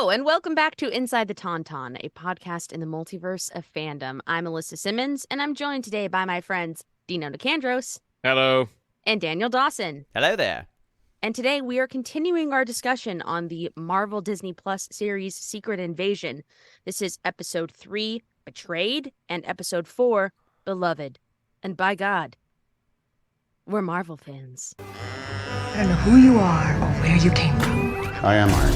Hello, and welcome back to Inside the Tauntaun, a podcast in the multiverse of fandom. I'm Alyssa Simmons, and I'm joined today by my friends Dino Nicandros. Hello. And Daniel Dawson. Hello there. And today we are continuing our discussion on the Marvel Disney Plus series Secret Invasion. This is episode 3, Betrayed, and episode 4, Beloved. And by God, we're Marvel fans. I don't know who you are or where you came from. I am Iron.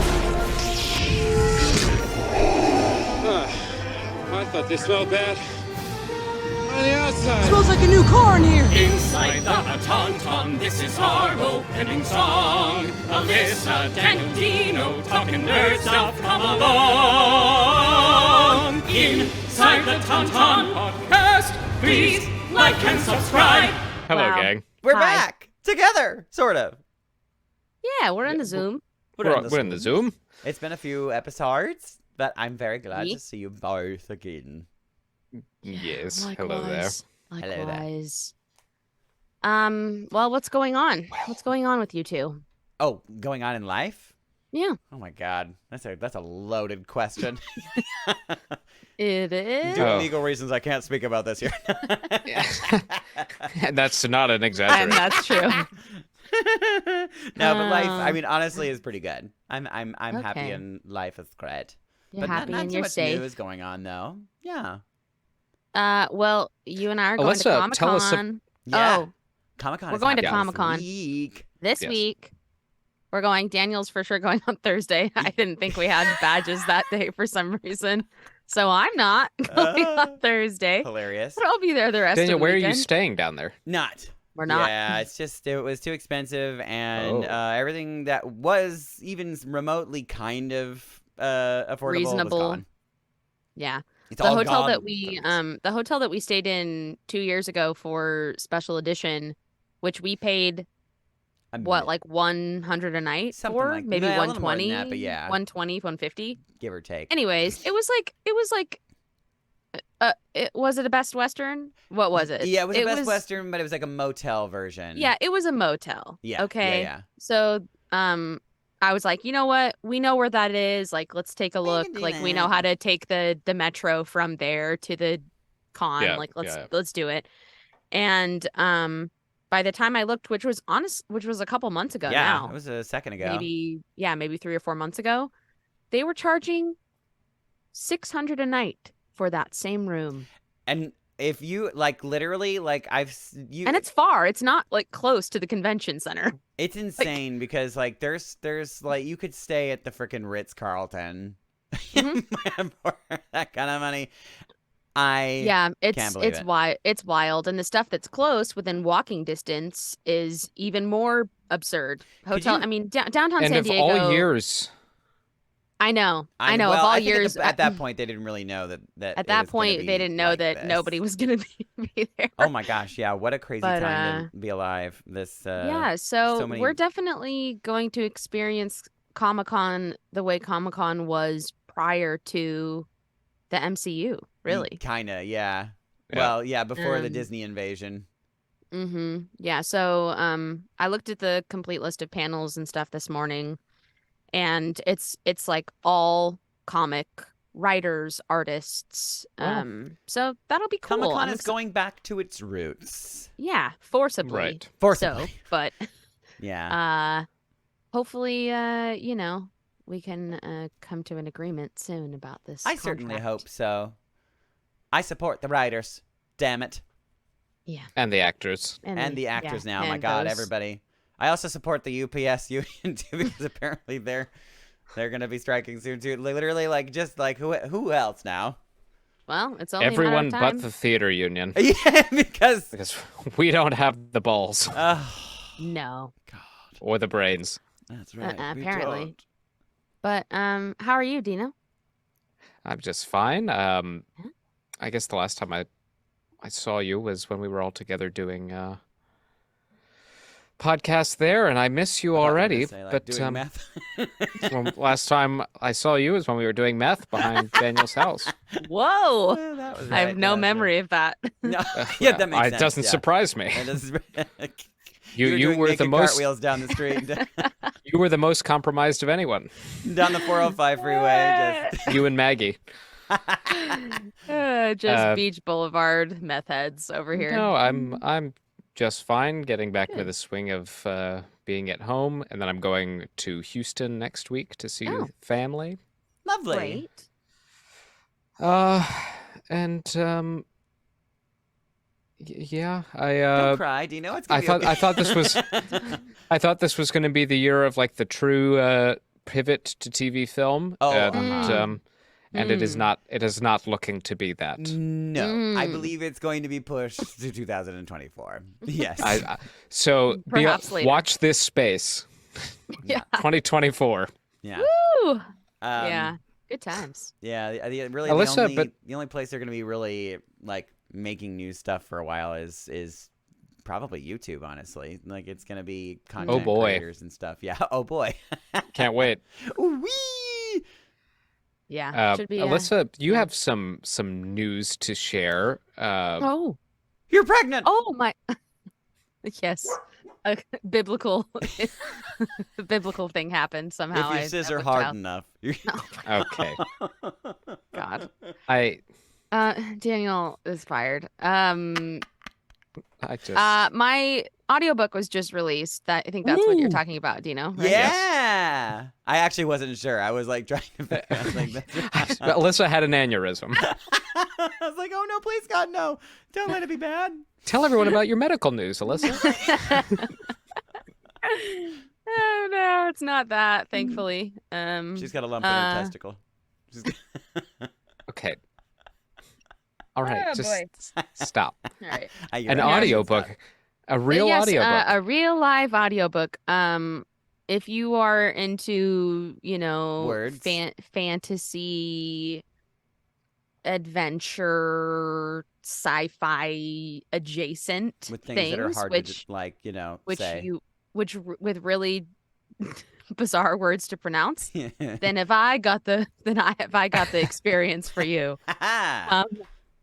I thought they smelled bad. On the outside. Smells like a new car in here. Inside the Tauntaun, this is our opening song. Alyssa, Daniel, Dino, talking nerd stuff, come along. Inside the Tauntaun podcast, please like and subscribe. Hello, Wow. gang. We're Hi. back together, sort of. Yeah, we're in the Zoom. We're in the Zoom. It's been a few episodes, but I'm very glad Me? to see you both again. Yes. Hello there. Hello there. Likewise. Well, what's going on? What's going on with you two? Oh, going on in life? Yeah. Oh my God, that's a loaded question. It is. Due to Oh. legal reasons, I can't speak about this here. That's not an And exaggeration. that's true. No, but life, I mean, honestly, is pretty good. I'm happy Okay. and life is great. You're But happy not and too you're much safe. news going on though. Yeah. Well, you and I are going to Alyssa, Comic tell us Con. Yeah. Oh, Comic-Con we're is going to happening Comic-Con. this week. this Yes. week. We're going. Daniel's for sure going on Thursday. I didn't think we had badges that day for some reason. So I'm not going on Thursday. Hilarious. But I'll be there the rest Daniel, of the where are weekend. you staying down there? Not. We're not. Yeah, it's just it was too expensive, and Oh. everything that was even remotely kind of affordable Reasonable. was gone. Yeah. It's The all hotel gone, that we folks. the hotel that we stayed in 2 years ago for special edition, which we paid what, like 100 a night Something for? like- Maybe yeah, a little more than 120. that, but yeah. 120, 150. give or take. Anyways, it was like was it a Best Western? What was it? Yeah, it was a Best Western, but it was like a motel version. Yeah, it was a motel. Yeah. Okay. Yeah. So, I was like, you know what? We know where that is. Like, let's take a We look. can do Like, we that. know how to take the metro from there to the con. Yeah, Like, yeah. let's do it. And by the time I looked, which was a couple months ago Yeah, now, it was a second ago. maybe 3 or 4 months ago, they were charging $600 a night for that same room. And if you like, literally, like you, And it's far. It's not like close to the convention center. it's insane because like there's like you could stay at the freaking Ritz-Carlton Mm-hmm. for that kind of money. I Yeah, can't believe it. It's wild, and the stuff that's close within walking distance is even more absurd. Hotel, you- I mean, downtown And San of Diego. all years, I know. Of well, all I think years. at that point they didn't really know that at it that was gonna point, be they didn't know like that this. nobody was gonna be there. Oh my gosh, yeah, what a crazy But, time to be alive. This Yeah, so, so many- we're definitely going to experience Comic-Con the way Comic-Con was prior to the MCU. Really. kinda, yeah. Yeah. Well, yeah, before the Um, Disney invasion. Mm-hmm. Yeah. So, I looked at the complete list of panels and stuff this morning, and it's like all comic writers, artists. So that'll be cool. Comic-Con I'm is going back to its roots. Yeah, forcibly. Right. Forcibly. So, but Yeah. hopefully, we can come to an agreement soon about this. I certainly contract. hope so. I support the writers. Damn it. Yeah. and the actors. And the actors now. My and God, those- everybody. I also support the UPS union too because apparently they're gonna be striking soon too. Literally, like just like who else now? Well, it's only a Everyone matter of but time. the theater union. Yeah, because We don't have the balls No. God, or the brains. that's right. we apparently. don't. But how are you, Dino? I'm just fine. I guess the last time I saw you was when we were all together doing podcast there, and I miss you I thought you were already. gonna say, like, But doing meth. last time I saw you was when we were doing meth behind Daniel's house. Whoa. That was I have right, no that's memory of that. right. No, yeah, that makes sense. It doesn't yeah. surprise me. That does- You were you doing were the naked most cartwheels down the street, you were the most compromised of anyone. down the 405 freeway. You and Maggie. Just Beach Boulevard meth heads over here. No, I'm just fine getting back into Good. the swing of being at home, and then I'm going to Houston next week to see Oh. family. Lovely. Great. And yeah, Don't cry, Dino. It's gonna be okay. I thought this was going to be the year of like the true pivot to TV film. Oh, and it is not. It is not looking to be that. No, I believe it's going to be pushed to 2024. Yes. So Perhaps later. watch this space. Yeah. 2024. Yeah. Woo! Um, Yeah. Good times. Yeah. Really, Alyssa, the only place they're going to be really like making new stuff for a while is probably YouTube. Honestly, like it's going to be content creators and stuff. Yeah. Oh boy. Can't wait. Wee. Yeah. Should be. Alyssa, you have some news to share. Oh. You're pregnant. Oh my. Yes. A biblical thing happened somehow. If your scissor looked hard out. enough. Okay. God. I Daniel is fired. just My audiobook was just released. I think that's what you're Ooh. talking about, Dino. Right? Yeah. I actually wasn't sure. I was like trying to figure out like that's Alyssa had an aneurysm. I was like, oh no, please God, no. Don't let it be bad. Tell everyone about your medical news, Alyssa. Oh no, it's not that, thankfully. She's got a lump in her testicle. Okay. All right, Oh, just boy. stop. All right. An audiobook. A real Yes, audiobook. a real live audiobook. If you are into, Words. fantasy, adventure, sci-fi adjacent With things that are hard which, to like, which say. with really bizarre words to pronounce, then if I got the experience for you.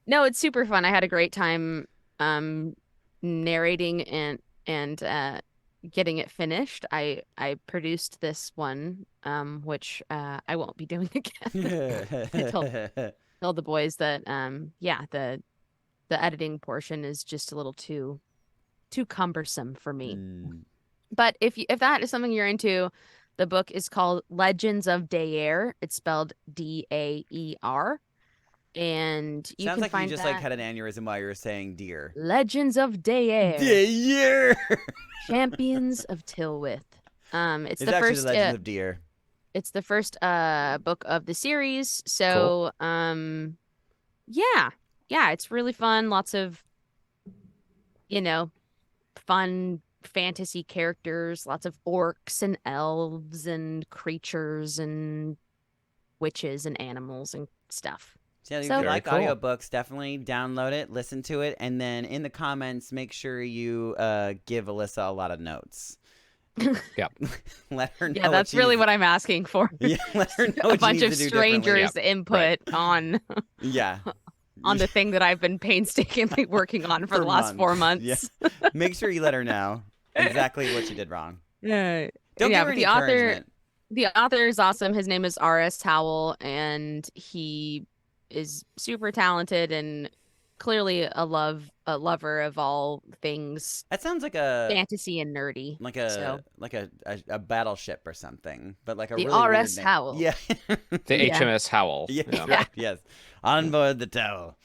No, it's super fun. I had a great time narrating and getting it finished. I produced this one, which I won't be doing again. I told the boys that the editing portion is just a little too cumbersome for me. But if that is something you're into, the book is called Legends of Daer. It's spelled Daer. And you Sounds can like find you just that. like had an aneurysm while you were saying deer. Legends of Daer. Deer. Champions of Tilwith. It's the actually first. the Legends of Deer. It's the first book of the series. So yeah, it's really fun. Lots of fun fantasy characters. Lots of orcs and elves and creatures and witches and animals and stuff. So if So- you like Very cool. audiobooks, definitely download it, listen to it, and then in the comments, make sure you give Alyssa a lot of notes. Yep. Let her know. Yeah, that's really what I'm asking for. Yeah, let her know A what she bunch needs of to do differently. strangers' input on Yeah. the thing that I've been painstakingly working on for the last 4 months. Yeah. Make sure you let her know exactly what she did wrong. Yeah. Don't Yeah, give her but any the author- encouragement. The author is awesome. His name is R.S. Howell, and he is super talented and clearly a lover of all things That sounds like a fantasy and nerdy. like So- a battleship or something, but like a The really R.S. weird name. Howell. Yeah. The Yeah. HMS Howell. Yeah. Yeah. Right, yes. On board the towel.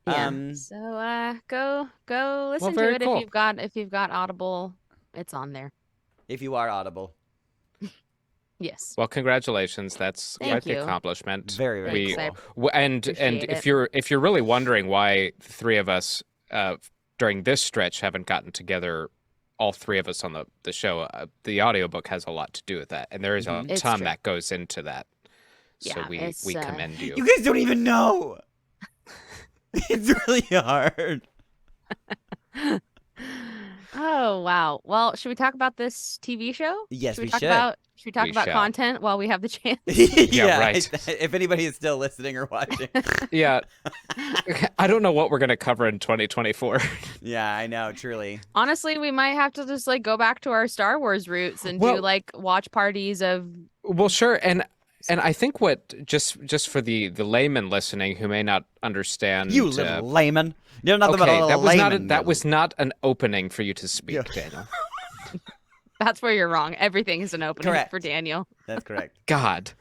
Yeah. So go listen to very it cool. if you've got Audible. It's on there. If you are audible. Yes. Well, congratulations. That's Thank quite you. the accomplishment. Very, very We- cool. And Appreciate it. if you're really wondering why the three of us during this stretch haven't gotten together, all three of us on the show, the audiobook has a lot to do with that, and there is a It's ton true. that goes into that. So Yeah, we it's, commend you. You guys don't even know. It's really hard. Oh wow. Well, should we talk about this TV show? Yes, should we we talk should. about Should we talk about shall. content while we have the chance? Yeah, right. If anybody is still listening or watching. Yeah. I don't know what we're going to cover in 2024. Yeah, I know, truly. Honestly, we might have to just like go back to our Star Wars roots and do like watch parties of. Well, sure, and I think what just for the layman listening who may not understand, You little layman. You know nothing okay, about a that was layman. that was not an opening for you to speak, Daniel. That's where you're wrong. Everything is an opening Correct. for Daniel. That's correct. God,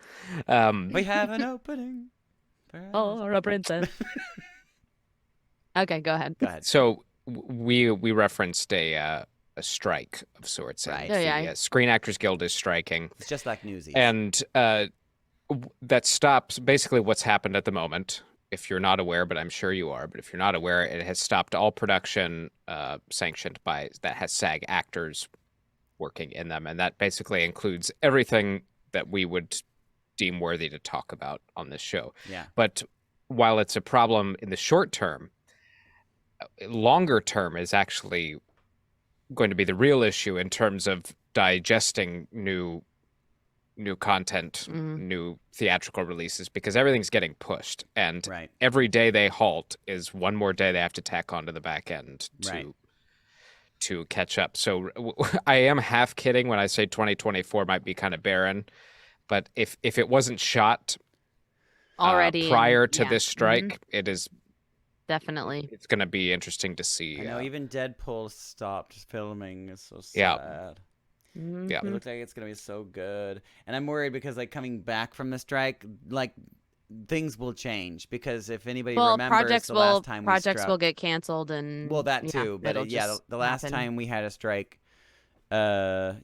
We have an opening. Or a princess. Okay, go ahead. Go ahead. so we referenced a strike of sorts. Right. And Yeah. the Screen Actors Guild is striking, It's just like Newsies. and that stops basically what's happened at the moment. If you're not aware, but I'm sure you are, but if you're not aware, it has stopped all production sanctioned by that has SAG actors working in them, and that basically includes everything that we would deem worthy to talk about on this show. Yeah. But while it's a problem in the short term, longer term is actually going to be the real issue in terms of digesting new content, new theatrical releases, because everything's getting pushed, and Right. every day they halt is one more day they have to tack onto the back end Right. to catch up. So I am half kidding when I say 2024 might be kind of barren, but if it wasn't shot Already prior to yeah. this strike, it is Definitely. it's going to be interesting to see. I know even Deadpool stopped filming. It's so sad. Yeah. It looks like it's gonna be so good, and I'm worried because like coming back from the strike, like things will change because if anybody remembers the last time projects will get canceled and that too. But it'll just the last happen. time we had a strike, the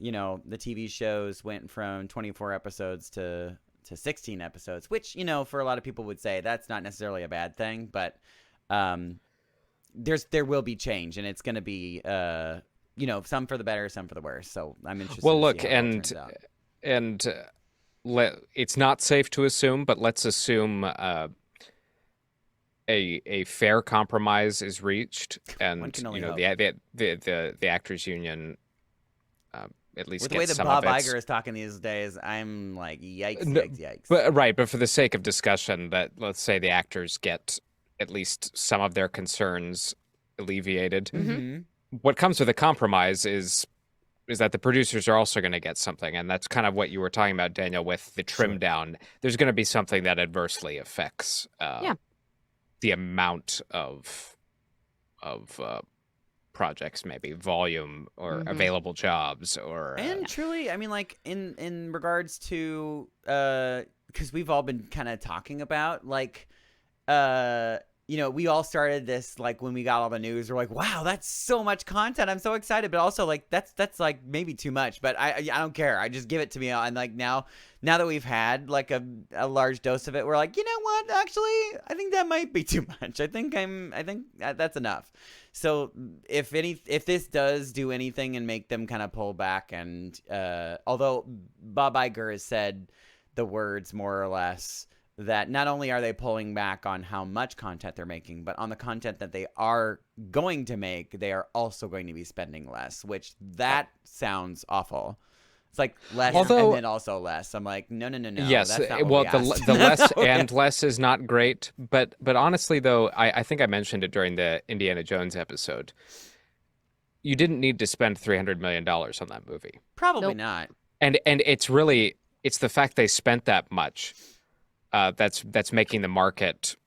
TV shows went from 24 episodes to 16 episodes, which for a lot of people would say that's not necessarily a bad thing, but there will be change, and it's gonna be some for the better, some for the worse. So I'm interested. Well, to look, see how it turns out. and it's not safe to assume, but let's assume a fair compromise is reached, and can only the actors union at least with the gets way that some Bob of its, Iger is talking these days, I'm like, yikes, No, yikes. but for the sake of discussion, that let's say the actors get at least some of their concerns alleviated. Mm-hmm. What comes with a compromise is that the producers are also going to get something, and that's kind of what you were talking about, Daniel, with the trim down. There's going to be something that adversely affects the amount of projects, maybe volume or available jobs, or and truly, I mean, like in regards to because we've all been kind of talking about like we all started this like when we got all the news. We're like, wow, that's so much content. I'm so excited, but also like that's like maybe too much. But I don't care. I just give it to me. And like now that we've had like a large dose of it, we're like, you know what? Actually, I think that might be too much. I think that's enough. So if this does do anything and make them kind of pull back, and although Bob Iger has said the words more or less that not only are they pulling back on how much content they're making, but on the content that they are going to make, they are also going to be spending less, which that sounds awful. It's like less and then also less. I'm like, no. Yes, that's not well, what we asked. the less and less is not great, but honestly, though, I think I mentioned it during the Indiana Jones episode. You didn't need to spend $300 million on that movie. Probably not. And it's the fact they spent that much that's making the market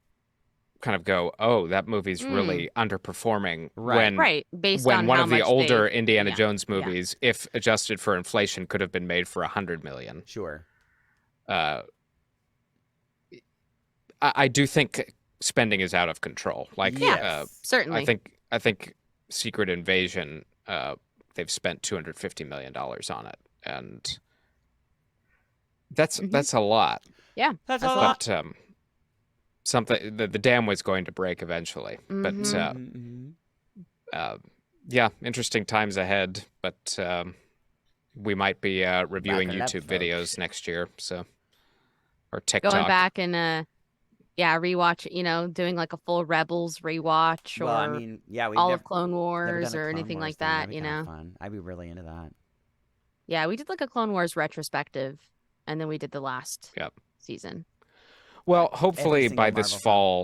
kind of go, oh, that movie's really underperforming. Right. Based when on one how of the much older Indiana Jones movies, if adjusted for inflation, could have been made for $100 million. Sure. I do think spending is out of control. Like, certainly. I think Secret Invasion, they've spent $250 million on it, and that's a lot. Yeah, that's a lot. But something the dam was going to break eventually. But interesting times ahead. But we might be reviewing YouTube videos next year. So, or TikTok. Going back and rewatch. Doing like a full Rebels rewatch, or I mean, all of Clone Wars or anything like that. Fun. I'd be really into that. Yeah, we did like a Clone Wars retrospective, and then we did the last Yep. season. Well, Every hopefully single by this Marvel film.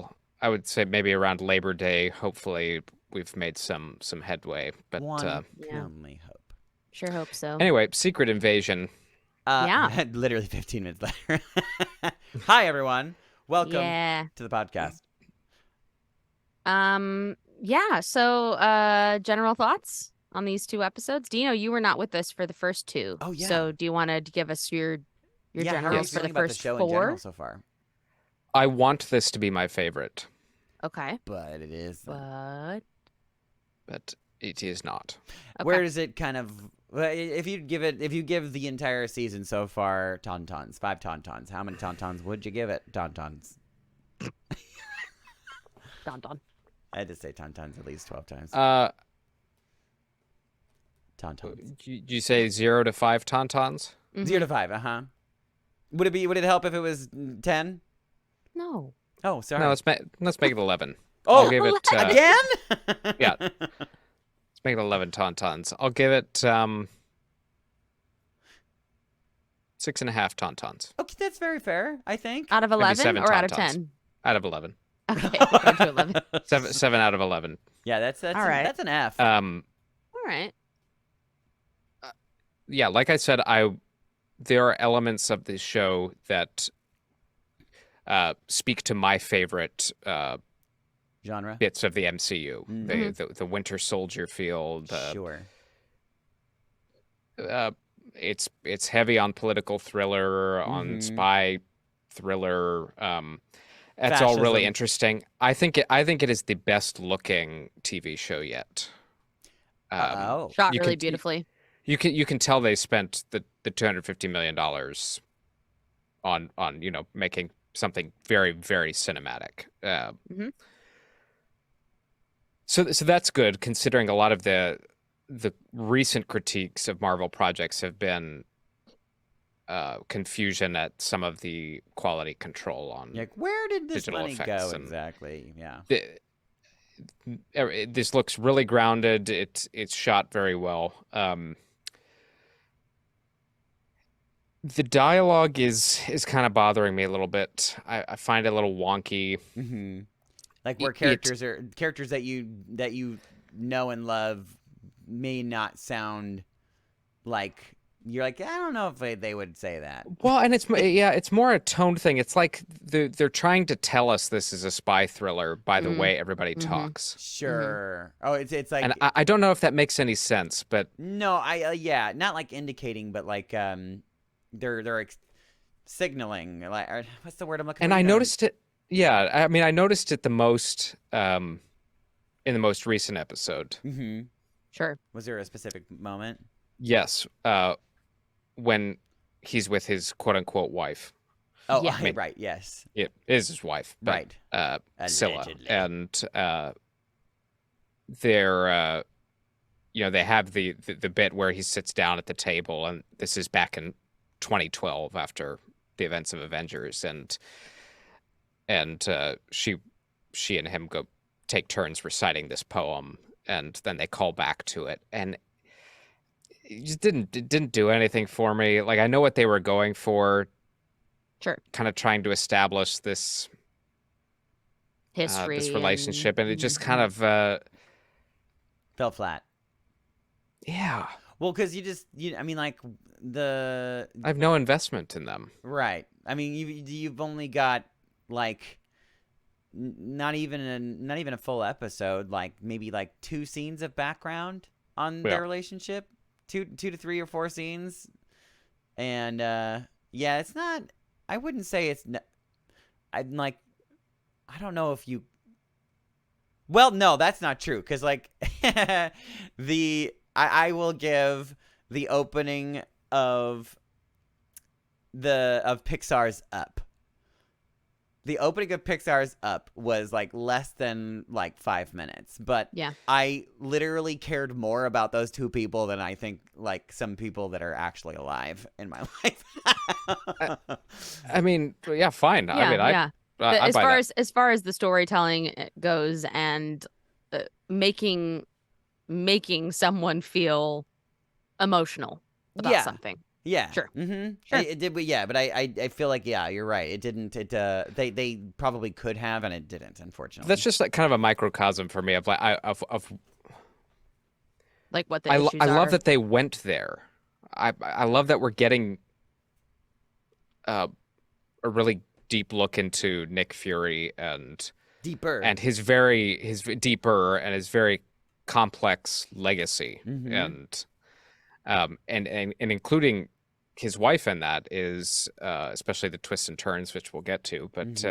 fall, I would say maybe around Labor Day, hopefully we've made some headway. But One Yeah. can only hope. Sure hope so. anyway, Secret Invasion. Yeah. Literally 15 minutes later. Hi, everyone. Welcome Yeah. to the podcast. Yeah, so general thoughts on these 2 episodes? Dino, you were not with us for the first 2. Oh, yeah. So do you want to give us your Yeah, how are you generals for the feeling about the first show 4? in general so far? I want this to be my favorite, Okay. But it is. But but it is not. okay. Where does it kind of? Well, if you give the entire season so far tauntauns, 5 tauntauns, how many tauntauns would you give it? Tauntauns. Don. I had to say tauntauns at least 12 times. Tauntauns. You say 0 to 5 tauntauns? 0 to 5. Would it help if it was 10? No. Oh, sorry. No, let's make it 11. Oh, I'll give it again? yeah. Let's make it 11 tauntauns. I'll give it 6.5 tauntauns Okay, that's very fair, I think. Out of Maybe 11 7 or out of tauntauns. 10? out of 11. Okay, we'll go to 11. 7 out of 11. Yeah, that's All right. that's an F. All right. Yeah, like I said, there are elements of this show that speak to my favorite Genre. bits of the MCU. Mhm. The Winter Soldier feel. Sure. It's heavy on political thriller, on Mhm. spy thriller. That's all really Fascism. interesting. I think it is the best looking TV show yet. Oh. Shot you really can- beautifully. You can tell they spent the $250 million on making something very, very cinematic. Mhm. So that's good, considering a lot of the recent critiques of Marvel projects have been confusion at some of the quality control on Like, where did this digital money effects go and- exactly? Yeah. this looks really grounded. It's shot very well. The dialogue is kind of bothering me a little bit. I find it a little wonky. Mm-hmm. Like where It- characters that you know and love may not sound like you're like, I don't know if they would say that. Well, and it's more a tone thing. It's like they're trying to tell us this is a spy thriller by the way everybody talks. Sure. Oh, it's like And I don't know if that makes any sense, but no, yeah, not like indicating, but like they're signaling. Like what's the word I'm looking for? and I You know? noticed it. Yeah, I mean, I noticed it the most in the most recent episode. Mhm. Sure. Was there a specific moment? Yes, when he's with his quote unquote wife. Oh, Yeah. okay, right. Yes. It is his wife, but, Right. Scylla, Allegedly. and they're they have the bit where he sits down at the table, and this is back in 2012 after the events of Avengers, and she and him go take turns reciting this poem, and then they call back to it, and it just didn't do anything for me. Like, I know what they were going for, Sure. kind of trying to establish this History. this relationship, and it just kind of Fell flat. yeah, Well, because I mean, like the I have no investment in them. right. I mean, you've only got like not even a full episode. Like maybe like 2 scenes of background on Yeah. their relationship, 2 to 3 or 4 scenes, and yeah, it's not. I wouldn't say it's. I'm like, I don't know if you. Well, no, that's not true. Because like I will give the opening of Pixar's Up. The opening of Pixar's Up was like less than like 5 minutes, but Yeah. I literally cared more about those 2 people than I think like some people that are actually alive in my life. I mean, yeah, fine. Yeah. I mean, yeah. I As buy far that. as far as the storytelling goes, and making someone feel emotional about something. Yeah. Sure. Mm-hmm. Sure. It did, but I feel like, yeah, you're right. It didn't. They probably could have, and it didn't, unfortunately. That's just like kind of a microcosm for me of like Like what the issues I are. love that they went there. I love that we're getting a really deep look into Nick Fury and deeper. his deeper and his very complex legacy, and including his wife in that is especially the twists and turns, which we'll get to, but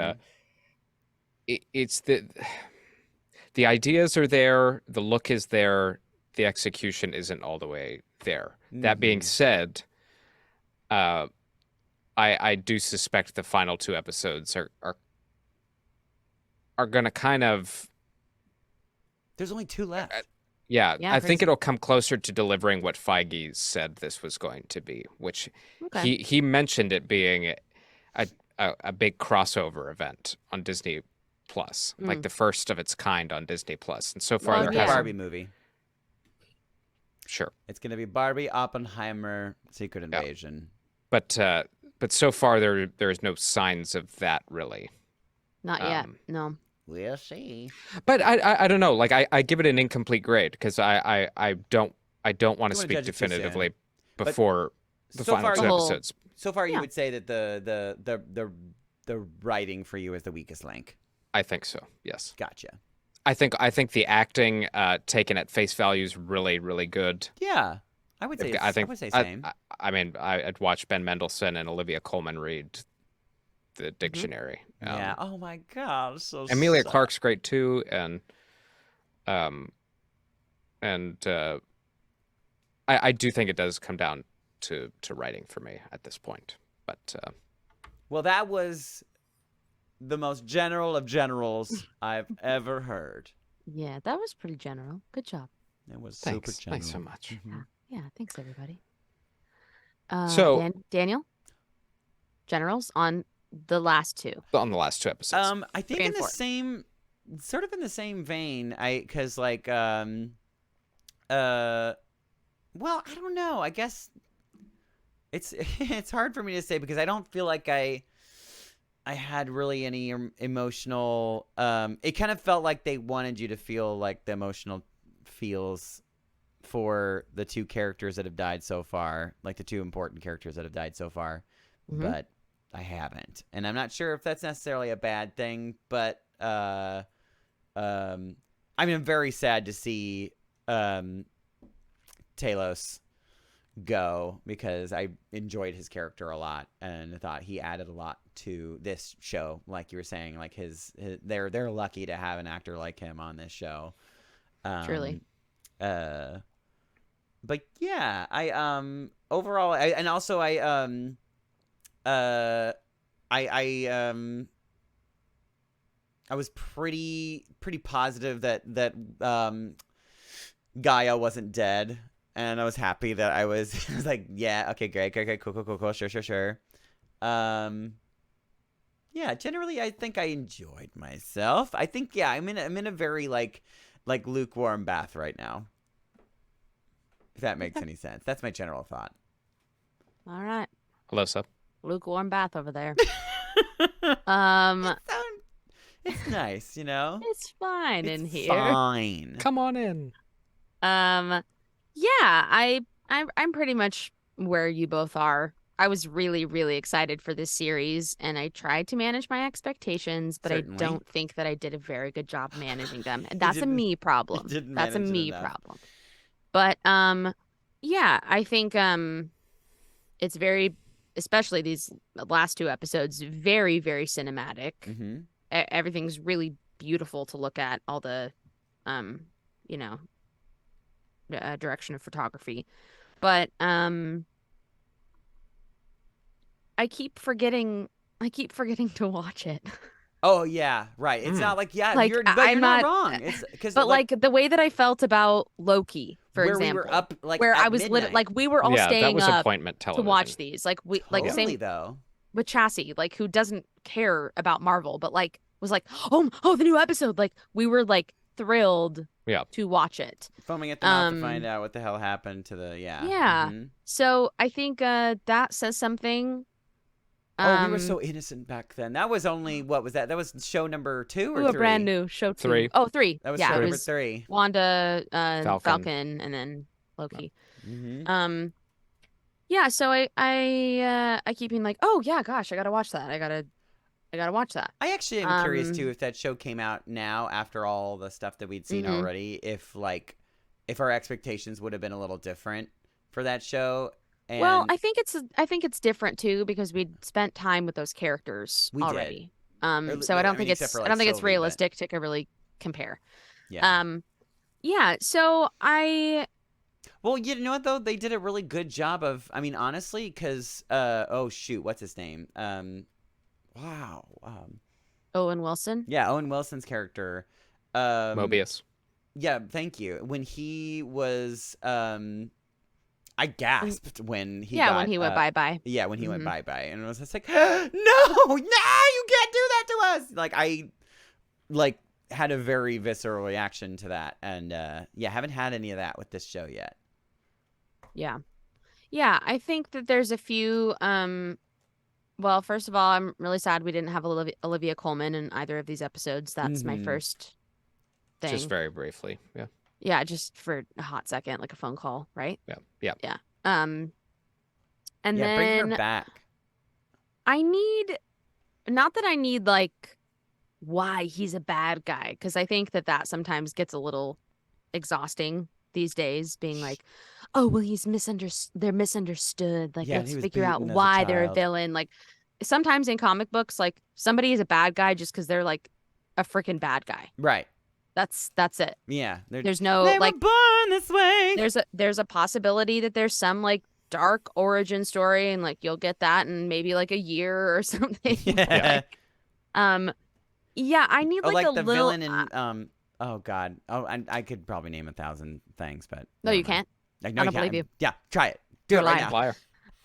it's the ideas are there, the look is there, the execution isn't all the way there. That being said, I do suspect the final 2 episodes are going to kind of. There's only 2 left. Yeah, I think crazy. it'll come closer to delivering what Feige said this was going to be, which he mentioned it being a big crossover event on Disney Plus, like the first of its kind on Disney Plus, and so far Well, there The yeah. hasn't. Barbie movie. Sure, It's gonna be Barbie, Oppenheimer, Secret Invasion. but so far there is no signs of that really. Not yet. No. We'll see. But I don't know. Like I give it an incomplete grade because I don't want to You wanna speak judge it too soon. definitively But before the so final far 2 you- episodes. So far, you Yeah. would say that the writing for you is the weakest link. I think so. Yes. Gotcha. I think the acting taken at face value is really really good. Yeah, I would say. I think I would say same. I mean I'd watch Ben Mendelsohn and Olivia Colman read the dictionary. Yeah. Oh my god. So Emilia sad. Clarke's great too, and I do think it does come down to writing for me at this point. But Well, that was the most general of generals I've ever heard. Yeah, that was pretty general. Good job. It was thanks, super general. thanks so much. Yeah, thanks everybody. So- Daniel, generals on the last 2. On the last 2 episodes, I think 3 in and the 4. same, sort of in the same vein. Because like well, I don't know. I guess it's it's hard for me to say because I don't feel like I had really any emotional. It kind of felt like they wanted you to feel like the emotional feels for the 2 characters that have died so far, like the 2 important characters that have died so far, but I haven't, and I'm not sure if that's necessarily a bad thing. But I mean, I'm very sad to see Talos go because I enjoyed his character a lot and I thought he added a lot to this show. Like you were saying, like they're lucky to have an actor like him on this show. Truly. But yeah, I overall I was pretty positive that Gaia wasn't dead, and I was happy that I was I was like, yeah, okay, great, cool, sure. Yeah, generally I think I enjoyed myself. I think I'm in a very like lukewarm bath right now. If that makes any sense. That's my general thought. All right. Alyssa. Lukewarm bath over there. It's nice, you know? It's fine in It's here. fine. Come on in. Yeah, I'm pretty much where you both are. I was really, really excited for this series, and I tried to manage my expectations, but Certainly. I don't think that I did a very good job managing them. And that's a didn't- me problem. didn't That's a manage it me enough. problem. But yeah, I think it's very, especially these last 2 episodes, very, very cinematic. Mm-hmm. Everything's really beautiful to look at. All the you know, direction of photography, but I keep forgetting to watch it. Oh yeah, right. It's not like Like, you're I'm not not- wrong. It's because But like the way that I felt about Loki, for where example, we were up like where at I was midnight. like we were all Yeah, that staying was up appointment to television. watch these. Like we like totally same though. with Chassis, like who doesn't care about Marvel, but like was like, oh, the new episode. Like we were like thrilled to watch it. Foaming at the mouth to find out what the hell happened to the Yeah. Mhm. So I think that says something. Oh, we were so innocent back then. That was only what was that? That was show number 2 or 3? a brand new show 2. 3. Oh, 3. That was yeah, show it number was 3. Wanda, Falcon. Falcon, and then Loki. Mm-hmm. Yeah. So I keep being like, oh yeah, gosh, I gotta watch that. I gotta watch that. I actually am curious too if that show came out now after all the stuff that we'd seen already, if our expectations would have been a little different for that show. And Well, I think it's different too because we'd spent time with those characters We did. already. Or, So I don't think except for, I don't think it's Sylvie, but- realistic to really compare. Yeah. Yeah. So Well, you know what though? They did a really good job of. I mean, honestly, because oh shoot, what's his name? Wow. Owen Wilson. Yeah, Owen Wilson's character. Mobius. Yeah, thank you. When he was, I gasped when he got, when he went bye-bye. Yeah, when he went bye-bye, and it was just like, no, you can't do that to us. Like I, had a very visceral reaction to that, and haven't had any of that with this show yet. Yeah. Yeah, I think that there's a few well, first of all, I'm really sad we didn't have Olivia Colman in either of these episodes. That's my first thing. Just very briefly. Yeah. Yeah, just for a hot second, like a phone call, right? Yeah. Yeah. And Bring then her back. not that I need like why he's a bad guy, because I think that sometimes gets a little exhausting these days, being like, oh well, they're misunderstood, like Yeah, let's he was figure out beaten as a why they're a child. villain. Like sometimes in comic books, like somebody is a bad guy just because they're like a freaking bad guy. Right. That's it. Yeah. There's no they like were born this way. there's a possibility that there's some like dark origin story, and like you'll get that in maybe like a year or something. Yeah. Yeah, I need Oh, like like a the little. villain in oh god. Oh, I could probably name 1,000 things, but No, never you mind. can't. Like, no, I you don't believe can't. you. Yeah, try it. Do You're it right lying. now. Liar.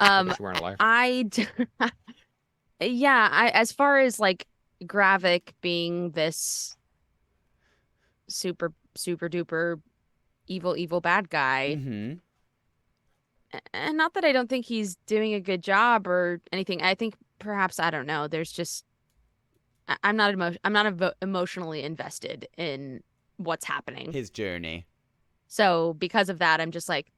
Um, You weren't a liar. I as far as like Gravik being this super duper evil bad guy, Mm-hmm. and not that I don't think he's doing a good job or anything. I think perhaps, I don't know, there's just I'm not emotionally invested in what's happening. His journey. So because of that, I'm just like,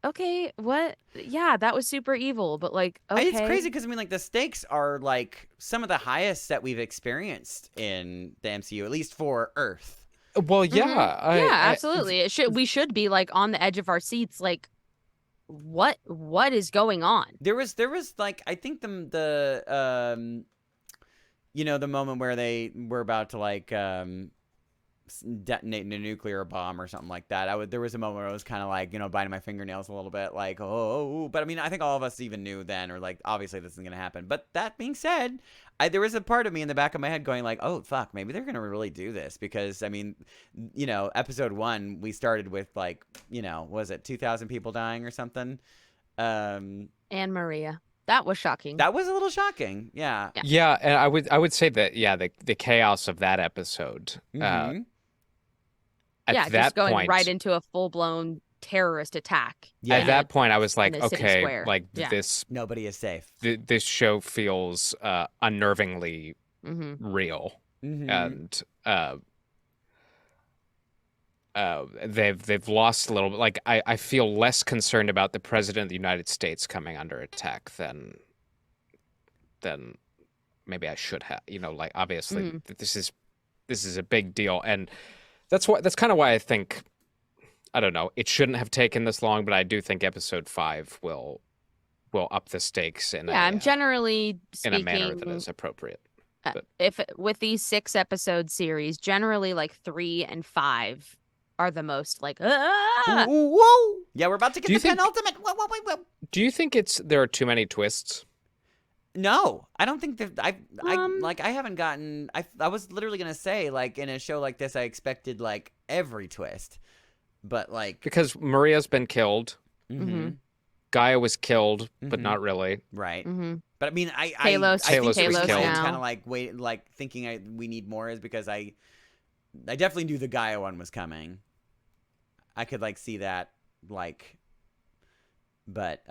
okay, what? Yeah, that was super evil, but like, okay. It's crazy because I mean, like, the stakes are like some of the highest that we've experienced in the MCU, at least for Earth. Well, yeah. Yeah, absolutely. We should be like on the edge of our seats, like, what is going on? There was like, I think the the moment where they were about to like detonate a nuclear bomb or something like that. There was a moment where I was kind of like, biting my fingernails a little bit, like, oh, but I mean, I think all of us even knew then, or like, obviously this isn't gonna happen. But that being said, there was a part of me in the back of my head going like, oh fuck, maybe they're gonna really do this, because I mean, episode 1 we started with like, was it 2,000 people dying or something? And Maria. That was shocking. That was a little shocking. Yeah. Yeah, and I would say that the chaos of that episode. Mhm. At yeah, that just going point, right into a full-blown terrorist attack. Yeah. At that point, I was like, in the city okay, square. like Yeah. Nobody is safe. this show feels unnervingly real, Mhm. and they've lost a little bit. Like I feel less concerned about the president of the United States coming under attack than maybe I should have. Like obviously this is a big deal, and that's kind of why I think, I don't know, it shouldn't have taken this long, but I do think episode 5 will up the stakes I'm generally in speaking a manner that is appropriate. if with these 6-episode series, generally like 3 and 5 are the most like Whoa! Yeah, we're about to get Do you the think- penultimate. Whoa. Do you think there are too many twists? No, I don't think that I haven't gotten. I was literally gonna say, like, in a show like this, I expected like every twist, but like, Because Maria's been killed, mhm, Gaia was killed, but Mhm. not really. right. Mhm. But I mean, I Talos- think Talos was killed. kind now. of like wait, like thinking we need more is because I I definitely knew the Gaia one was coming. I could like see that like, but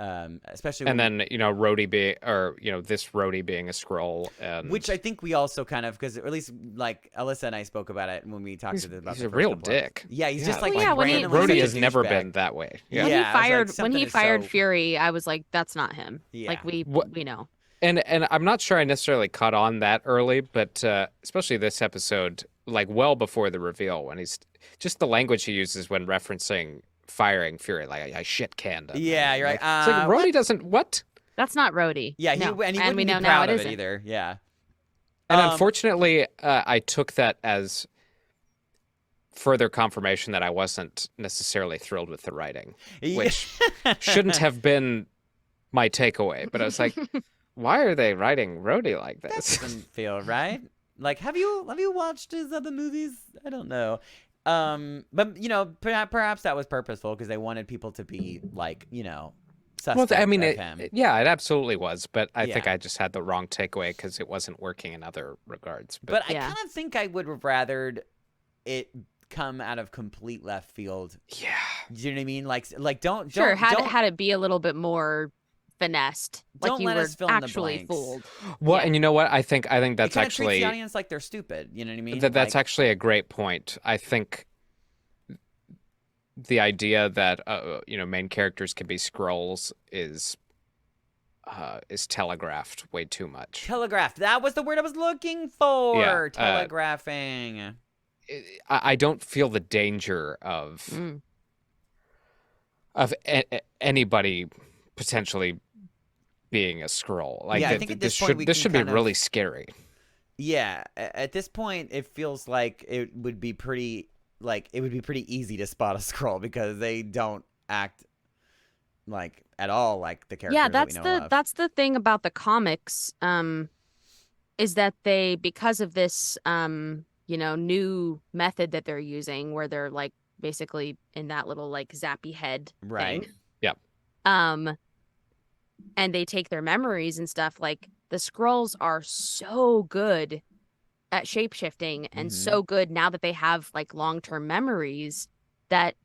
especially And when, then Rhodey being, or this Rhodey being a Skrull, and which I think we also kind of, because at least like Alyssa and I spoke about it when we talked about he's the a first real couple dick. Yeah, he's Yeah, just like, Well, yeah, when he- randomly when Rhodey he- such has a never douchebag. been that way. Yeah. When he I was like, fired something is so- Fury, I was like, that's not him. Yeah. Like we What- know. And I'm not sure I necessarily caught on that early, but especially this episode, like well before the reveal, when he's just the language he uses when referencing firing Fury, like I shit canned him. Yeah, you're like, it's like Rhodey what? doesn't what? That's not Rhodey. Yeah, No. and he we wouldn't be know now proud it of it isn't. either. Yeah. And unfortunately, I took that as further confirmation that I wasn't necessarily thrilled with the writing, which shouldn't have been my takeaway. But I was like, why are they writing Rhodey like That this? doesn't feel right. Like, have you watched his other movies? I don't know. But perhaps that was purposeful because they wanted people to be like, suspect Well, I mean, of him. it absolutely was, but I think I just had the wrong takeaway because it wasn't working in other regards. But I Yeah. kind of think I would have rathered it come out of complete left field. yeah, Do you know what I mean? Like don't Sure, don't, don't, had it be a little bit more finessed, like Don't you let were us fill in the actually blanks. fooled. well, Yeah. and you know what? I think it that's kinda treats actually the audience like they're stupid. You know what I mean? that's Like, actually a great point. I think the idea that main characters can be Skrulls is telegraphed way too much. telegraphed. That was the word I was looking for. Yeah, Telegraphing. I don't feel the danger of Mm. anybody potentially being a Skrull. Like, Yeah, I think at this point we this can should be kind of- really scary. Yeah, at this point, it feels like it would be pretty easy to spot a Skrull because they don't act like at all like the characters Yeah, that we know of. that's the thing about the comics, is that they, because of this new method that they're using where they're like basically in that little like zappy head Right. thing. Yep. And they take their memories and stuff, like the Skrulls are so good at shapeshifting and Mhm. so good now that they have like long-term memories that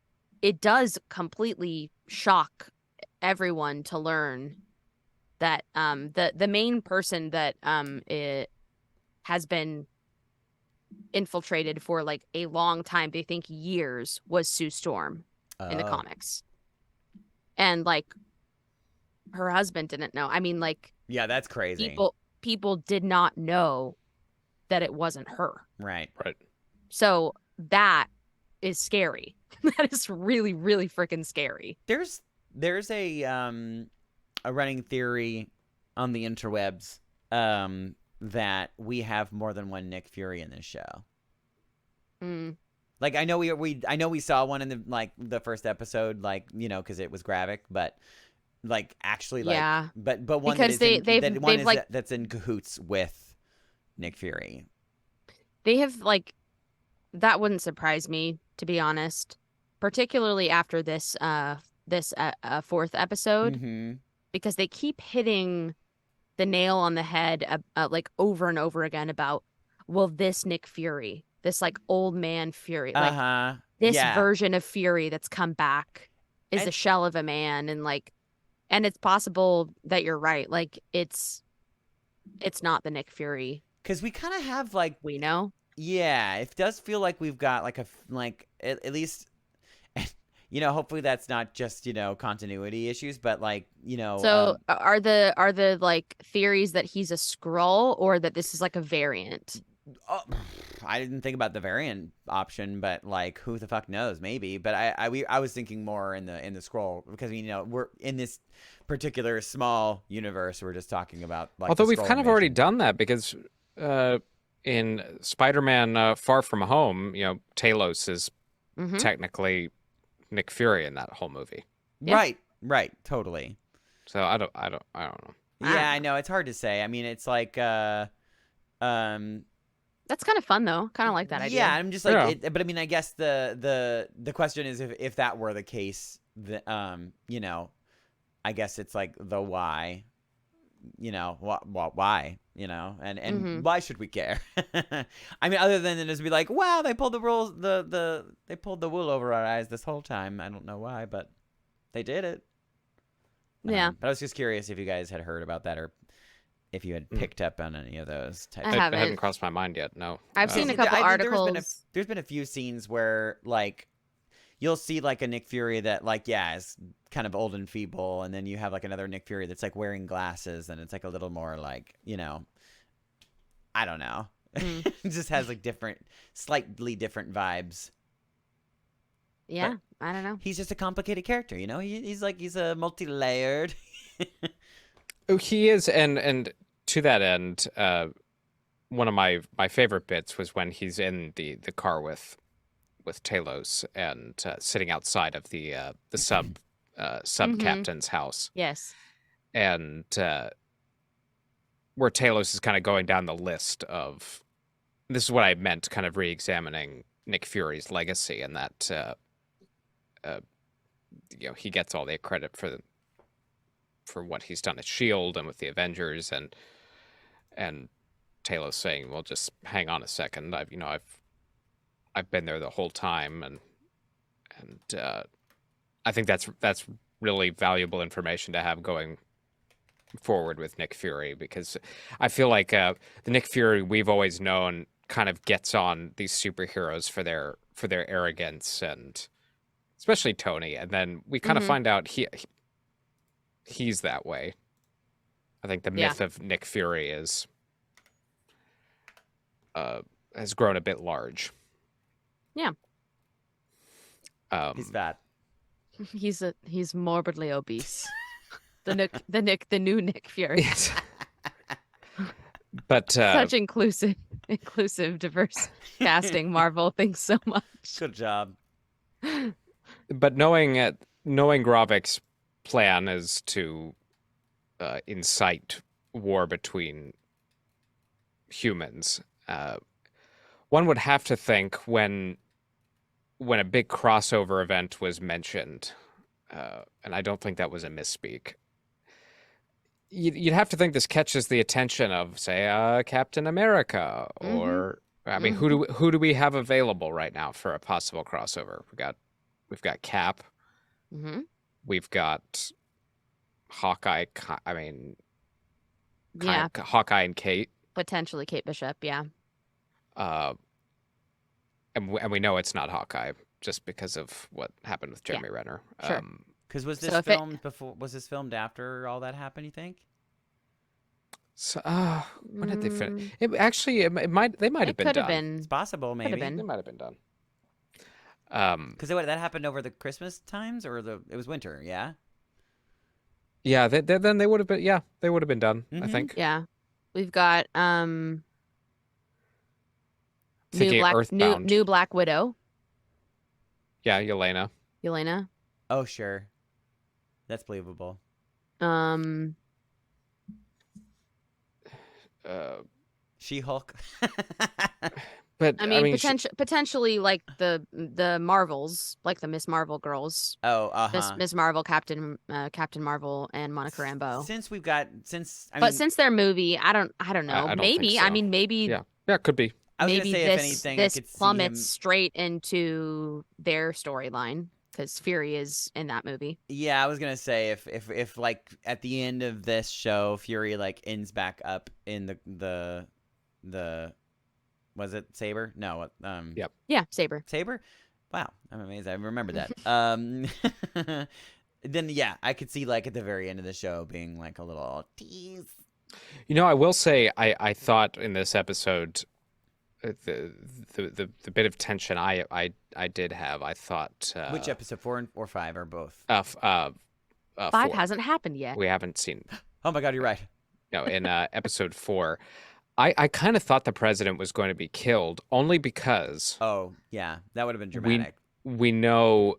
it does completely shock everyone to learn that the main person that it has been infiltrated for like a long time, they think years, was Sue Storm in the Oh. comics. And like her husband didn't know. I mean, like Yeah, that's crazy. people did not know that it wasn't her. Right. Right. So that is scary. That is really, really freaking scary. There's a running theory on the interwebs that we have more than one Nick Fury in this show. Mm. Like, I know we saw one in the first episode, because it was graphic, but like actually like Yeah. but one Because that's in cahoots with Nick Fury. They have like, that wouldn't surprise me, to be honest, particularly after this fourth episode, Mm-hmm. because they keep hitting the nail on the head like over and over again about, well, this Nick Fury, this like old man Fury, like Uh-huh. this Yeah. version of Fury that's come back is And- a shell of a man, and it's possible that you're right, like it's not the Nick Fury Because we kind of have like, we know. yeah, it does feel like we've got at least, hopefully that's not just, continuity issues, but So are the like theories that he's a Skrull or that this is like a variant? oh, I didn't think about the variant option, but like, who the fuck knows? Maybe. But I was thinking more in the scroll because we're in this particular small universe. We're just talking about like. Although the we've Skrull kind of already invasion. done that because in Spider-Man Far From Home, Talos is Mhm. technically Nick Fury in that whole movie. Yeah. Right, totally. So I don't know. Yeah, I know it's hard to say. I mean, it's like That's kind of fun though. Kind of like that idea. Yeah, I'm just like, Yeah. but I mean, I guess the question is if that were the case, I guess it's like the why. why, and Mhm. why should we care? I mean, other than just be like, wow, they pulled the rules, they pulled the wool over our eyes this whole time. I don't know why, but they did it. Yeah. But I was just curious if you guys had heard about that, or if you had picked up on any of those types. I of It haven't. hadn't crossed my mind yet. No. I've seen a couple I mean, articles. there's been a few scenes where like you'll see like a Nick Fury that like is kind of old and feeble, and then you have like another Nick Fury that's like wearing glasses, and it's like a little more like I don't know, it just has like slightly different vibes. Yeah, I don't know. He's just a complicated character, he's a multi-layered. Oh, he is, and to that end, one of my favorite bits was when he's in the car with Talos and sitting outside of the sub captain's house, Yes. and where Talos is kind of going down the list of, this is what I meant, kind of re-examining Nick Fury's legacy, and that he gets all the credit for what he's done at Shield and with the Avengers, and Talos saying, "Well, just hang on a second. I've been there the whole time," and I think that's really valuable information to have going forward with Nick Fury, because I feel like the Nick Fury we've always known kind of gets on these superheroes for their arrogance, and especially Tony, and then we kind of find out he's that way. I think the myth of Nick Fury has grown a bit large. Yeah. He's fat. He's morbidly obese. The new Nick Fury. Yes. But Such inclusive, diverse casting. Marvel, thanks so much. Good job. But knowing Gravik's plan is to incite war between humans, one would have to think when a big crossover event was mentioned, and I don't think that was a misspeak, you'd have to think this catches the attention of, say, Captain America, or I mean, who do we have available right now for a possible crossover? We've got Cap, we've got Hawkeye. I mean, Hawkeye and Kate, potentially Kate Bishop. Yeah. And we know it's not Hawkeye just because of what happened with Jeremy Renner. Sure. Because was this filmed after all that happened, you think? So, when did they finish? They might have been done. It's possible, maybe. They might have been done. Because that happened over the Christmas times, or it was winter, yeah? Yeah, then they would have been. Yeah, they would have been done. I think. Yeah, we've got Thinking Earthbound. new Black Widow. Yeah, Yelena. Oh, sure. That's believable. She-Hulk. But I mean, potentially like the Marvels, like the Miss Marvel girls. Oh, Miss Marvel, Captain Marvel, and Monica Rambeau. Since their movie, I don't know. I don't maybe think so. I mean, maybe yeah, it could be. I was maybe gonna say, this if anything, this I could see plummets him... straight into their storyline, because Fury is in that movie. Yeah, I was gonna say if like at the end of this show, Fury like ends back up in the was it Saber? No, Yep. Yeah, Saber. Saber. Wow, I'm amazed. I remember that. Then yeah, I could see like at the very end of the show being like a little tease. I will say I thought in this episode, the bit of tension I did have. I thought which episode, 4 or 5 or both? 5 4. hasn't happened yet. We haven't seen. Oh my God, you're right. No, in episode 4, I kind of thought the president was going to be killed, only because. Oh yeah, that would have been dramatic. We know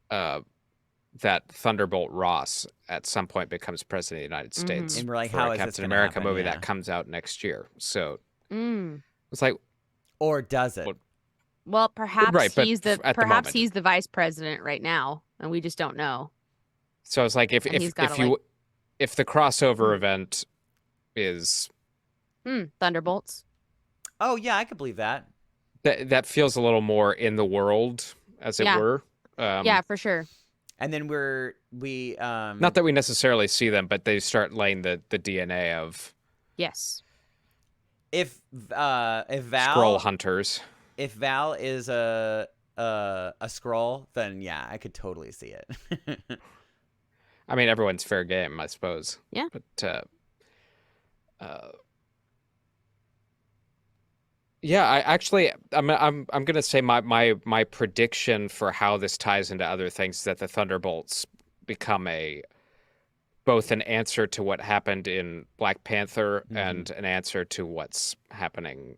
that Thunderbolt Ross at some point becomes president of the United States. And we're like, for how a is this Captain gonna America happen? movie Yeah. that comes out next year. So Mm. it's like, Or does it? Well, perhaps Right, but he's at the perhaps moment. he's the vice president right now, and we just don't know. so it's like And he's gotta, if the crossover event is Thunderbolts. Oh yeah, I could believe that. that feels a little more in the world, as it Yeah. were. Yeah, for sure. And then Not that we necessarily see them, but they start laying the DNA of Yes. if Skrull Val hunters. if Val is a Skrull, then yeah, I could totally see it. I mean, everyone's fair game, I suppose. Yeah. But yeah, I'm gonna say my prediction for how this ties into other things is that the Thunderbolts become both an answer to what happened in Black Panther and an answer to what's happening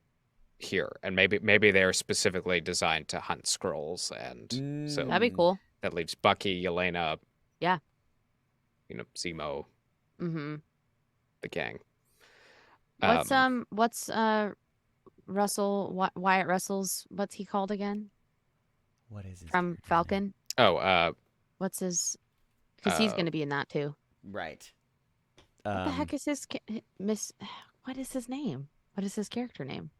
here, and maybe they're specifically designed to hunt Skrulls, and so That'd be cool. that leaves Bucky, Yelena, Yeah. Zemo, Mm-hmm. the gang. What's Russell Wyatt Russell's, what's he called again? What is it? From Falcon? Oh, What's his? Because he's going to be in that too. Right. What the heck is his Miss? What is his name? What is his character name?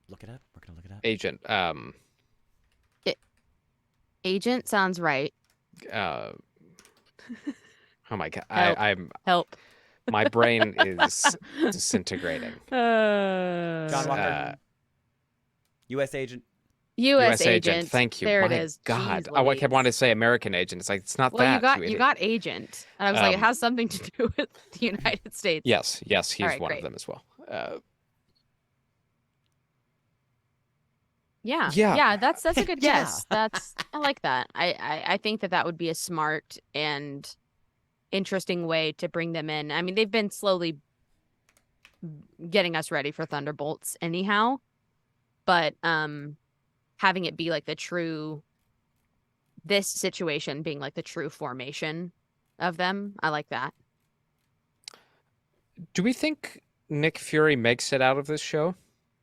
Look it up. We're gonna look it up. Agent. Agent sounds right. Oh my God, Help. I'm Help. my brain is disintegrating. John Walker. Uh, U.S. agent. U.S. agent. Thank you. There My it is. God. Jeez Oh, I Louise. kept wanting to say American agent. It's like it's not Well, that. you got agent, and I was like, it has something to do with the United States. Yes, he's All right, one great. of them as well. Yeah. That's a good Yeah. guess. I like that. I think that would be a smart and interesting way to bring them in. I mean, they've been slowly getting us ready for Thunderbolts anyhow, but having it be like this situation being like the true formation of them, I like that. Do we think Nick Fury makes it out of this show,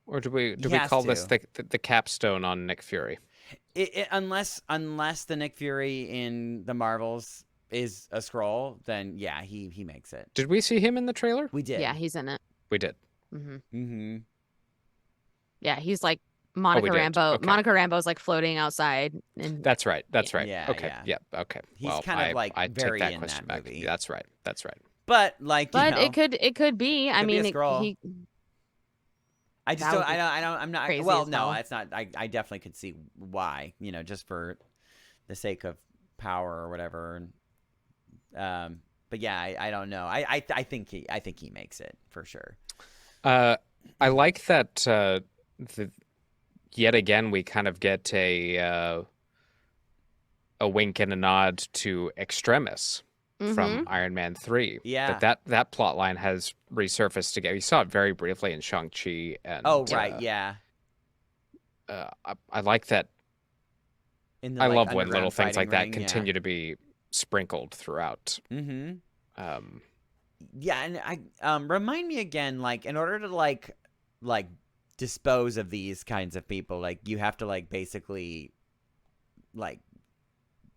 or do we has call this to. the capstone on Nick Fury? Unless the Nick Fury in the Marvels is a Skrull, then yeah, he makes it. Did we see him in the trailer? We did. Yeah, he's in it. We did. Mm-hmm. Mm-hmm. Yeah, he's like Monica we did. Rambeau. Okay. Monica Rambeau's like floating outside, and That's right. That's right. Yeah, Okay. yeah. Okay. He's well, kind of like I very take that in question that back. movie. That's right. That's right. But like, but you know, it could be. I could be a mean, Skrull. I just that don't. would be I'm not. crazy Well, as no, hell. it's not. I definitely could see why. Just for the sake of power or whatever. But yeah, I don't know. I think he makes it for sure. I like that. Yet again, we kind of get a wink and a nod to Extremis from Iron Man 3. Yeah. That plot line has resurfaced again. We saw it very briefly in Shang-Chi. And, Oh right, yeah. I like that. In the, I like, love when underground little things like fighting that ring, continue to be sprinkled throughout. Mm-hmm. Um, Yeah, and I remind me again, like in order to like dispose of these kinds of people, like you have to like basically like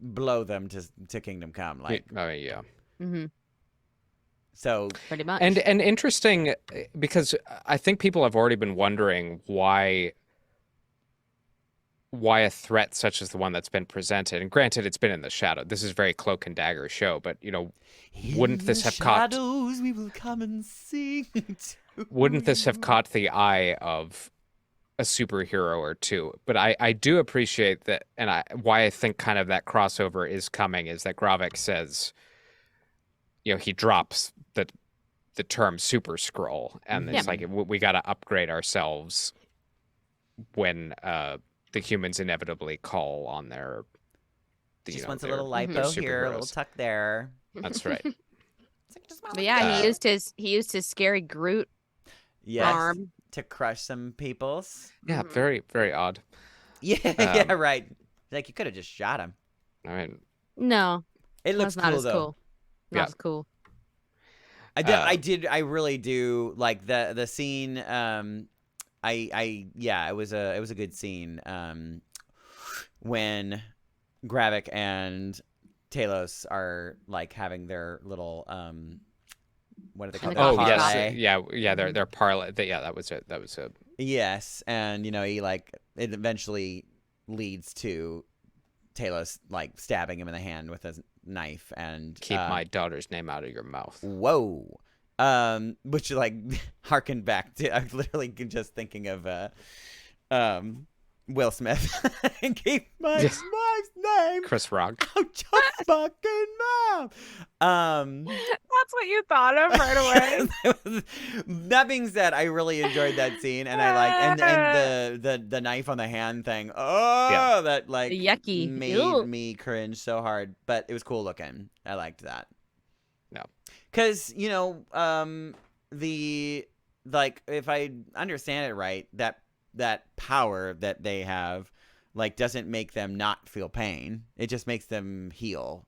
blow them to Kingdom Come, like yeah. Mm-hmm. so. Pretty much. And interesting because I think people have already been wondering why a threat such as the one that's been presented, and granted it's been in the shadow. This is very cloak and dagger show, but wouldn't this have caught we will come and sing wouldn't this have caught the eye of a superhero or two? But I do appreciate that, and why I think kind of that crossover is coming is that Gravik says, he drops the term Super Skrull, and it's like we got to upgrade ourselves when the humans inevitably call on their. Just wants a little their lipo here, a little superheroes. tuck there. That's right. But yeah, he used his scary Groot Yes, arm. to crush some peoples. Yeah, very very odd. Yeah, yeah, right. Like you could have just shot him. I mean, No, It looks that's not cool as though. cool. Not Yeah. as cool. I really do like the scene. It was a good scene. When Gravik and Talos are like having their little what are they called? the Oh coffee yes, shop. yeah. They're parlay. Yeah, that was it. That was a Yes, and he like it eventually leads to Talos like stabbing him in the hand with a knife and keep my daughter's name out of your mouth. whoa. Which like harkened back to I'm literally just thinking of Will Smith. Keep my Yes. wife's name Chris Rock. out your fucking mouth. That's what you thought of right away. That being said, I really enjoyed that scene, and I like and the knife on the hand thing. Oh, Yeah. that like Yucky. made Ew. me cringe so hard, but it was cool looking. I liked that. No. Because the like if I understand it right, that power that they have like doesn't make them not feel pain. It just makes them heal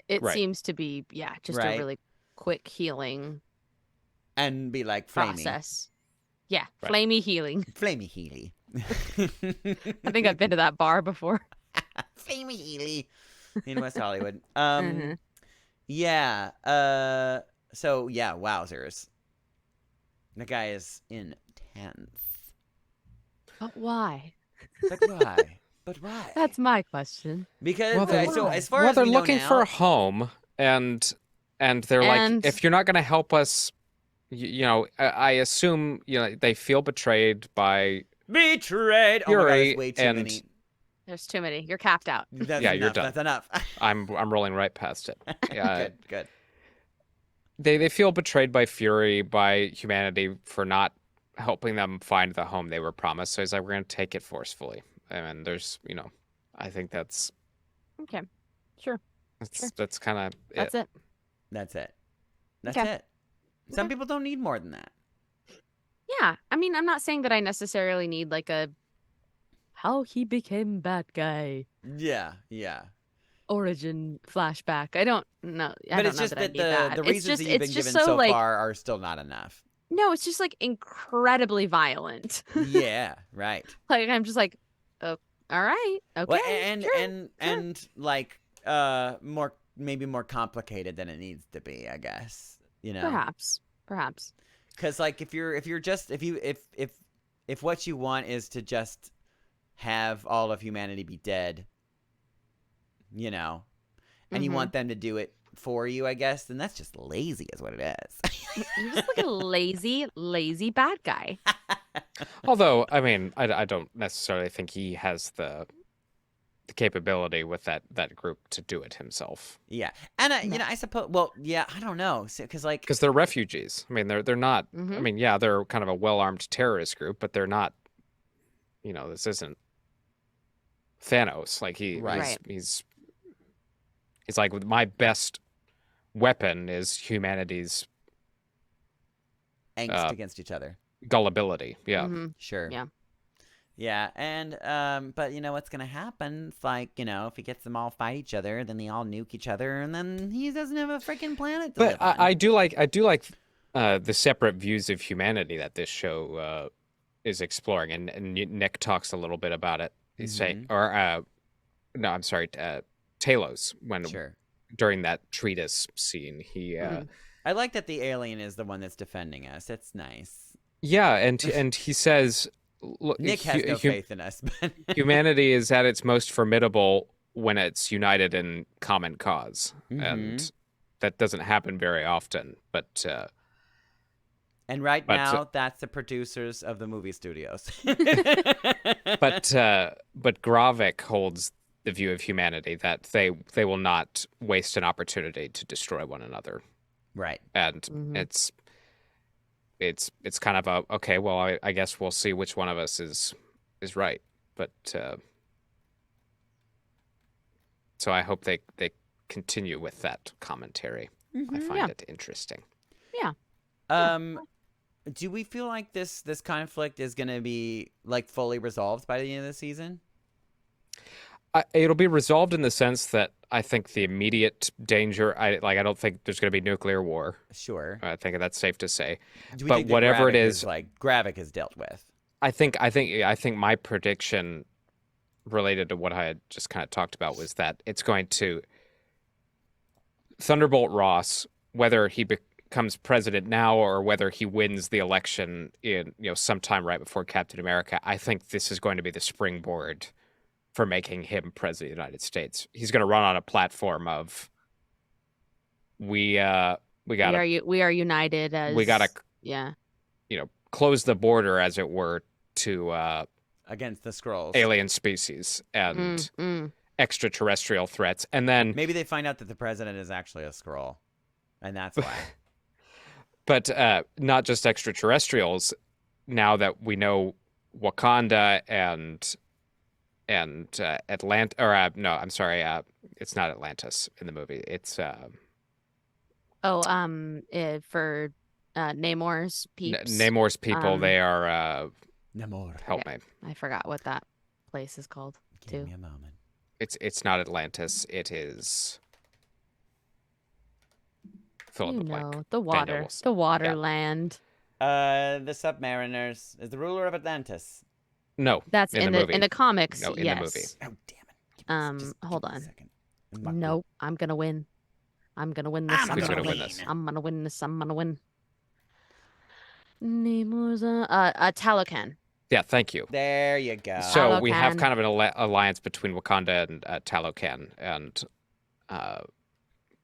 It Right. seems to be, just Right. a really quick healing and be like flamey, process. Yeah, Right. flamey healing. flamey healy. I think I've been to that bar before. Flamey healy in West Hollywood. Mhm. Yeah. So yeah, wowzers. The guy is intense. But why? But why? But why? That's my question. Because Well, they're- so as far Well, as they're we know looking now, for a home, and they're And- like, if you're not going to help us, I assume they feel betrayed by. betrayed. Oh my god, Fury there's way too and- many. There's too many. You're capped out. That's Yeah, enough. you're done. That's enough. I'm rolling right past it. Yeah, Good. they feel betrayed by Fury, by humanity for not helping them find the home they were promised. So he's like, we're going to take it forcefully. And there's, I think that's Okay. Sure. that's kind of That's it. That's it. That's Okay. it. Some Okay. people don't need more than that. Yeah. I mean, I'm not saying that I necessarily need like a how he became bad guy Yeah. origin flashback. I don't know. I But don't it's know just that I that need that. the It's reasons just- that you've it's been just given so like, far are still not enough. No, it's just like incredibly violent. Yeah. Right. Like I'm just like, oh, all right, okay, Well, sure. and like maybe more complicated than it needs to be, I guess. Perhaps. Because like if what you want is to just have all of humanity be dead, and you Mhm. want them to do it for you, I guess, then that's just lazy, is what it is. You're just like a lazy bad guy. Although, I mean, I don't necessarily think he has the capability with that group to do it himself. Yeah, and No. I suppose. Well, yeah, I don't know, because like Because they're refugees. I mean, they're not. I Mhm. mean, yeah, they're kind of a well-armed terrorist group, but they're not. This isn't Thanos. Like Right. he's like, my best weapon is humanity's angst against each other. gullibility. Yeah. Mhm. Sure. Yeah. Yeah, and but what's gonna happen? It's like if he gets them all fight each other, then they all nuke each other, and then he doesn't have a freaking planet to But live on. I do like the separate views of humanity that this show is exploring, and Nick talks a little bit about it. He's saying, or no, I'm sorry, Talos Sure. during that treatise scene, he Mhm. I like that the alien is the one that's defending us. It's nice. yeah, and he says, look, Nick has no faith in us. But humanity is at its most formidable when it's united in common cause, and that doesn't happen very often. But and right But, now, that's the producers of the movie studios. but Gravik holds the view of humanity that they will not waste an opportunity to destroy one another, right. and Mhm. it's kind of a okay. Well, I guess we'll see which one of us is right. But so I hope they continue with that commentary. I find Yeah. it interesting. Do we feel like this conflict is going to be like fully resolved by the end of the season? It'll be resolved in the sense that I think the immediate danger, I don't think there's going to be nuclear war. Sure. I think that's safe to say. Do we But think that whatever it Gravik is- like Gravik is dealt with? I think my prediction related to what I had just kind of talked about was that it's going to Thunderbolt Ross, whether he becomes president now or whether he wins the election in sometime right before Captain America, I think this is going to be the springboard for making him president of the United States. He's going to run on a platform of we gotta we are united as we gotta yeah close the border, as it were, to against the Skrulls. alien species and extraterrestrial threats, and then Maybe they find out that the president is actually a Skrull, and that's why. but not just extraterrestrials. Now that we know Wakanda and Atlanta, or no, I'm sorry, it's not Atlantis in the movie. It's for Namor's peeps. Namor's people. They are Namor. help me. I forgot what that place is called Give too. me a moment. It's not Atlantis. It is fill in the blank. The water, Daniel the waterland. The Submariners is the ruler of Atlantis. No, That's in the movie. in the comics. No, in yes. the movie. Oh, damn it. Just Hold give me a on. second. I'm not Nope, I'm gonna win. I'm gonna win this. I'm Who's gonna gonna win win. this? I'm gonna win this. I'm gonna win. Namor's Talocan. Yeah, thank you. There you go. So we have Talocan. kind of an alliance between Wakanda and Talocan, and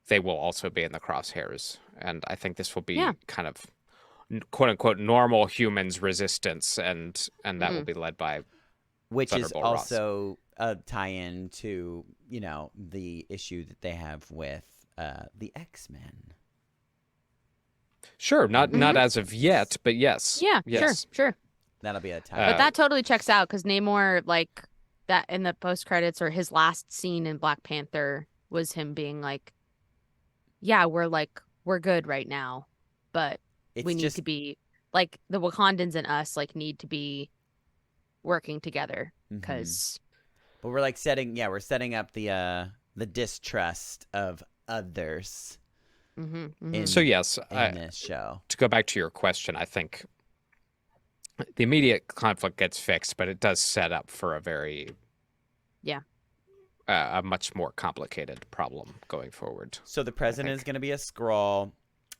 they will also be in the crosshairs. And I think this will be kind of quote unquote normal humans resistance, and that will be led by which is Thunderbolt Ross. also a tie-in to the issue that they have with the X-Men. Sure, not as of yet, but yes. Yeah, yes. sure. That'll be a tie. But that totally checks out because Namor, like that in the post credits or his last scene in Black Panther was him being like, "Yeah, we're good right now, but we need to be like the Wakandans and us need to be working together because." But we're setting up the distrust of others. So yes, in this show. To go back to your question, I think the immediate conflict gets fixed, but it does set up for a very a much more complicated problem going forward. So the president is going to be a Skrull,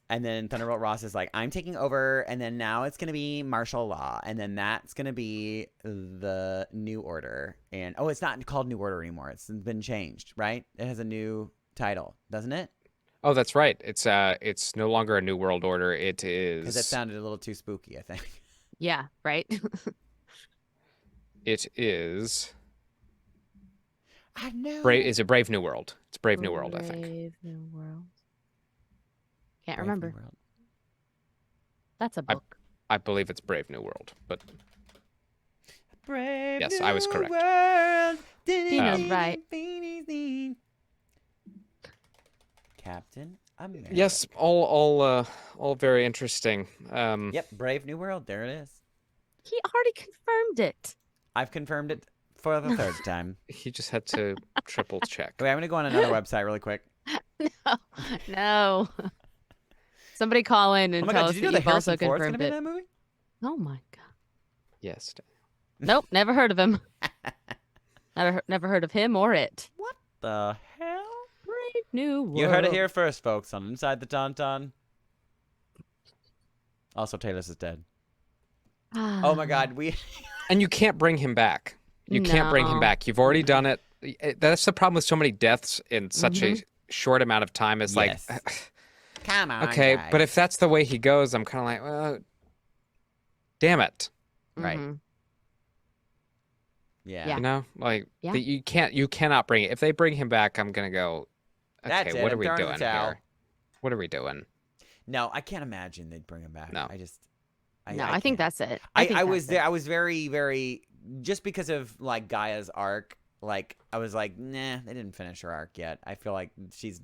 and then Thunderbolt Ross is like, I'm taking over, and then now it's going to be martial law, and then that's going to be the New Order. And it's not called New Order anymore. It's been changed, right? It has a new title, doesn't it? Oh, that's right. It's no longer a New World Order. It is because that sounded a little too spooky, I think. Yeah, right. It is. I know. Is it Brave New World? It's Brave New World, I think. Brave New World. Can't Brave remember. New World. That's a book. I believe it's Brave New World, but Brave yes, New I was correct. World. Dino's right. Captain America. Yes, all very interesting. Yep, Brave New World. There it is. He already confirmed it. I've confirmed it for the third time. He just had to triple check. Okay, I'm gonna go on another website really quick. No. Somebody call in and Oh my tell god, us did you know that that you've also Harrison Ford's gonna confirmed be in it. that movie? Oh my god. Yes. Nope, never heard of him. Never heard of him or it. What the hell? Brave New World. You heard it here first, folks, on Inside the Tauntaun. Also, Taylor's is dead. Oh my god, And you can't bring him back. You can't bring him No. back. You've already done it. That's the problem with so many deaths in such a short amount of time. Is Yes. like, Come on, okay, guys. but if that's the way he goes, I'm kind of like, well, damn it. Right. Mhm. Yeah. Yeah. You know, like Yeah. you cannot bring it. If they bring him back, I'm gonna go. Okay, That's it. what are I'm we throwing the doing towel. here? What are we doing? No, I can't imagine they'd bring him back. No. I think can't. that's it. I was there. I was very, very just because of like Gaia's arc. Like I was like, nah, they didn't finish her arc yet. I feel like she's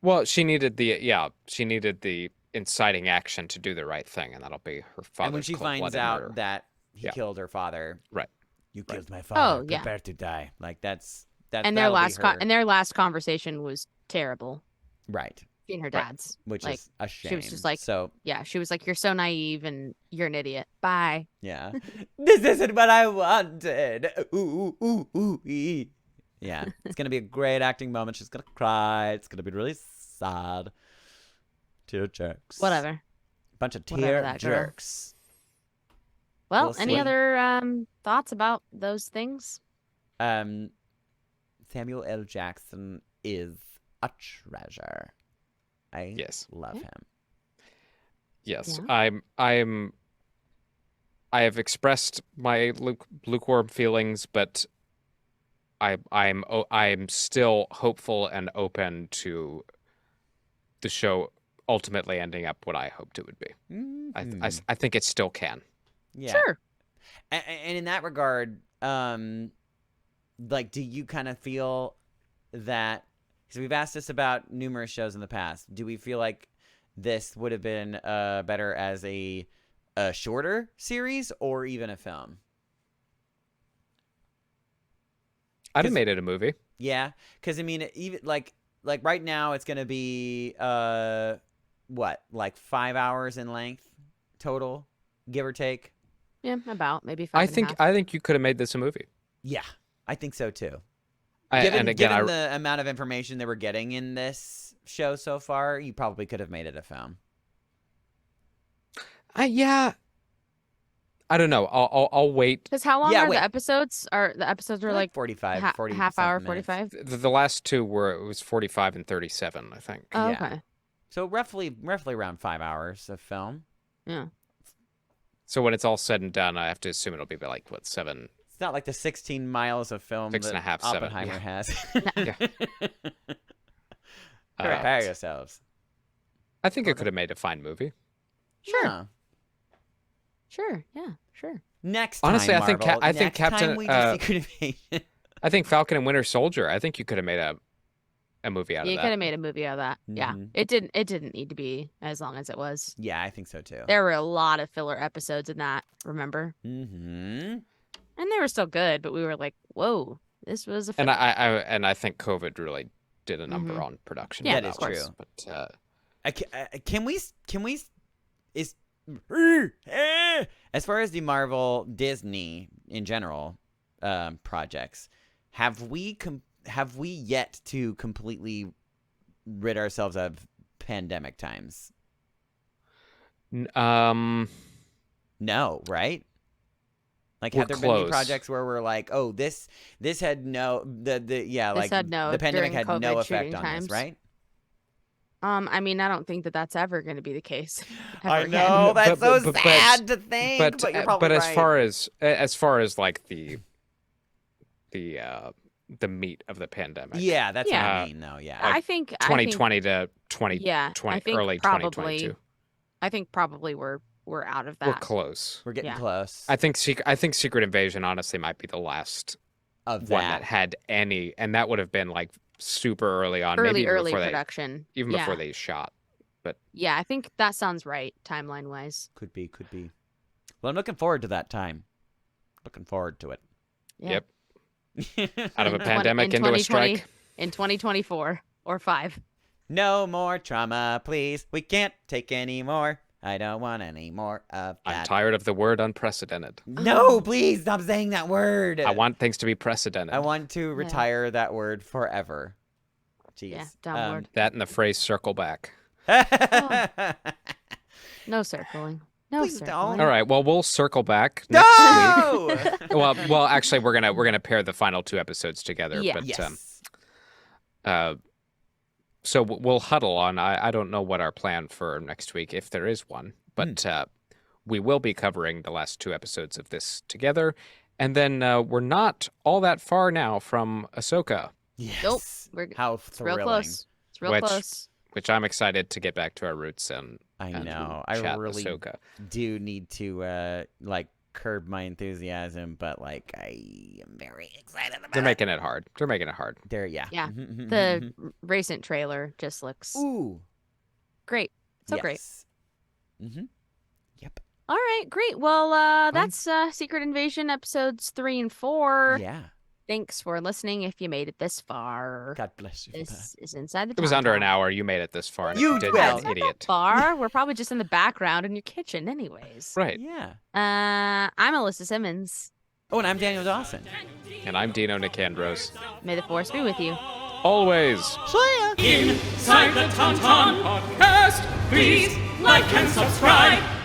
Well, she needed the inciting action to do the right thing, and that'll be her father's and when she finds cold-blooded out murder. that he Yeah. killed her father, Right. You Right. killed my father. yeah. Prepare to die. Like that's And their last conversation was terrible. right, She and her Right. dad's. which like, is a shame. she was just like- so Yeah, she was like, "You're so naive and you're an idiot. Bye." yeah, this isn't what I wanted. Ooh ooh ooh ooh. Ee. Yeah, it's gonna be a great acting moment. She's gonna cry. It's gonna be really sad. Tear jerks. Whatever. Bunch of Whatever tear that girl. jerks. Well, We'll any see. other thoughts about those things? Samuel L. Jackson is a treasure. I Yes. love Yeah. him. Yes, Yeah. I have expressed my lukewarm feelings, but I'm still hopeful and open to the show ultimately ending up what I hoped it would be. Mhm. I think it still can. Yeah. Sure. And in that regard, like, do you kind of feel that? Because we've asked this about numerous shows in the past. Do we feel like this would have been better as a shorter series or even a film? I'd 'Cause- have made it a movie. Yeah, because I mean, even like right now, it's gonna be what, like 5 hours in length total, give or take. Yeah, about maybe 5.5. I think you could have made this a movie. Yeah, I think so too. And again, given the amount of information that we're getting in this show so far, you probably could have made it a film. yeah, I don't know. I'll wait. Because how long Yeah, are wait. the episodes? The episodes are like 45, 40 half hour, something minutes. 45. The last two it was 45 and 37, I think. Oh, Yeah. okay. So roughly around 5 hours of film. Yeah. So when it's all said and done, I have to assume it'll be like what, 7? It's not like the 16 miles of film 6.5, that 7, Oppenheimer yeah. has. Correct. Prepare yourselves. I think it could have made a fine movie. Sure. Yeah. Sure. Yeah. Sure. Next Honestly, time, I think Marvel, I think next time Captain we do Secret Invasion. I think Falcon and Winter Soldier. I think you could have made a movie out You of could that. have made a movie out of that. Yeah. Mhm. It didn't need to be as long as it was. Yeah, I think so too. There were a lot of filler episodes in that, remember? Mm-hmm. And they were still good, but we were like, whoa, this was a And filler. I think COVID really did a number Mhm. on production. Yeah, for that is one. true. But Can we is as far as the Marvel Disney in general projects, have we yet to completely rid ourselves of pandemic times? um, No, right? Like, We're have there been any close. projects where we're like, oh, this had no This had no the pandemic during had no COVID effect shooting on times. this, right? I mean, I don't think that that's ever going to be the case. ever I again. know that's But- so but- sad to think, but you're probably but as right. far as like the meat of the pandemic. Yeah, that's what Yeah. I mean, though. Yeah, I think 2020 to 2020, yeah, I think early probably, 2022. I think probably we're out of that. We're close. we're getting yeah. close. I think Secret Invasion honestly might be the last of one that. that had any, and that would have been like super early on, maybe even early before production. even yeah. before they shot. Yeah, I think that sounds right timeline wise. Could be. Well, I'm looking forward to that time. Looking forward to it. Yeah. Yep. Out of a In pandemic into a 2020 strike. in 2024 or 5. No more trauma, please. We can't take any more. I don't want any more of that. I'm tired of the word unprecedented. No, please stop saying that word. I want things to be precedented. I want to retire that word forever. Jeez. Yeah, downward. that and the phrase circle back. No circling. No Please circling. don't. All right, well we'll circle back next No. week. Well, actually we're gonna pair the final 2 episodes together. Yeah. But Yes. so we'll huddle on. I don't know what our plan for next week, if there is one, but we will be covering the last 2 episodes of this together, and then we're not all that far now from Ahsoka, Yes. Nope. How It's real thrilling. close. It's real Which- close. which I'm excited to get back to our roots and I and know. I chat really Ahsoka. do need to like curb my enthusiasm, but like I am very excited about They're it. making it hard. They're making it hard. There, yeah. Yeah. Mhm, The recent trailer just looks Ooh. great. So great. yes. Mm-hmm. Yep. All right, great. Well, that's Secret Invasion episodes 3 and 4. Yeah. Thanks for listening if you made it this far. God bless you. for that. This is Inside the It was Tom under an Tom. hour. You made it this far. And if You you did, will. you're It's an Not idiot. that far. We're probably just in the background in your kitchen anyways. Right. Yeah. I'm Alyssa Simmons. Oh, and I'm Daniel Dawson. And I'm Dino Nicandros. May the force be with you. Always. Inside the Tauntaun podcast, please like and subscribe.